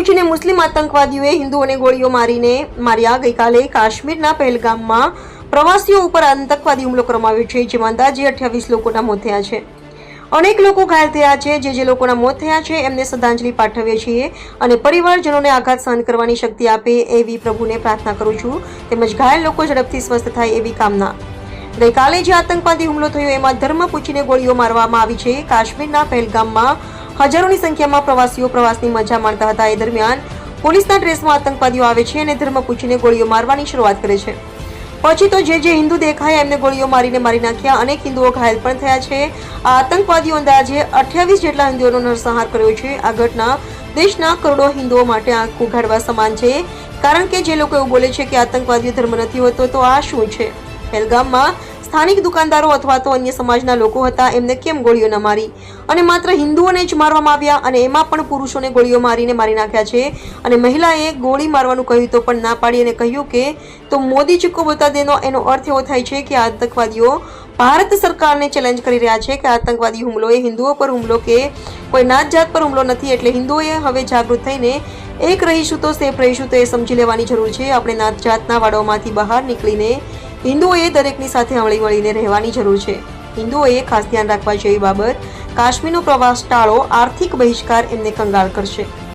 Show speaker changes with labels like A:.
A: પૂછીને મુસ્લિમ આતંકવાદીઓએ હિન્દુઓને ગોળીઓ માર્યા। ગઈકાલે કાશ્મીરના પહેલગામમાં પ્રવાસીઓ ઉપર આતંકવાદી હુમલો કરવામાં આવ્યો છે, જેમાં અંદાજે 28 લોકોના મોત થયા છે। અનેક લોકો ઘાયલ થયા છે। જે લોકોના મોત થયા છે એમને શ્રદ્ધાંજલિ પાઠવીએ છીએ અને પરિવારજનોને આઘાત સહન કરવાની શક્તિ આપે એવી પ્રભુને પ્રાર્થના કરું છું, તેમજ ઘાયલ લોકો ઝડપથી સ્વસ્થ થાય એવી કામના। ગઈકાલે જે આતંકવાદી હુમલો થયો એમાં ધર્મ પૂછીને ગોળીઓ મારવામાં આવી છે। કાશ્મીરના પહેલગામમાં હજારોની સંખ્યામાં પ્રવાસીઓ પ્રવાસની મજા માણતા હતા। એ દરમિયાન પોલીસના ડ્રેસમાં આતંકવાદીઓ આવે છે અને ધર્મ પૂછીને ગોળીઓ મારવાની શરૂઆત કરે છે। પછી તો જે હિન્દુ દેખાય એમને ગોળીઓ મારી નાખ્યા। અનેક હિન્દુઓ ઘાયલ પણ થયા છે। આ આતંકવાદીઓ અંદાજે 28 જેટલા હિન્દુઓનો નરસંહાર કર્યો છે। આ ઘટના દેશના કરોડો હિન્દુઓ માટે આંખ ઉઘાડવા સમાન છે, કારણ કે જે લોકો એવું બોલે છે કે આતંકવાદીઓ ધર્મ નથી હોતો, તો આ શું છે? પહેલગામમાં સ્થાનિક દુકાનદારો અથવા તો અન્ય સમાજના લોકો હતા, એમને કેમ ગોળીઓ ન મારી અને માત્ર હિન્દુઓને જ મારવામાં આવ્યા? અને એમાં પણ પુરુષોને ગોળીઓ મારી નાખ્યા છે। અને મહિલાએ ગોળી મારવાનું કહ્યું તો પણ ના પાડી અને કહ્યું કે તો મોદી ચુક્કો બતા દેનો। એનો અર્થ એવો થાય છે કે આતંકવાદીઓ ભારત સરકારને ચેલેન્જ કરી રહ્યા છે કે આતંકવાદી હુમલો એ હિન્દુઓ પર હુમલો કે કોઈ નાત જાત પર હુમલો નથી। એટલે હિન્દુઓએ હવે જાગૃત થઈને એક રહીશું તો સેફ રહીશું, તો એ સમજી લેવાની જરૂર છે। આપણે નાત જાતના વાડાઓમાંથી બહાર નીકળીને હિન્દુઓએ દરેકની સાથે હળી મળીને રહેવાની જરૂર છે। હિન્દુઓએ ખાસ ધ્યાન રાખવા જેવી બાબત, કાશ્મીરનો પ્રવાસ ટાળો, આર્થિક બહિષ્કાર એમને કંગાળ કરશે।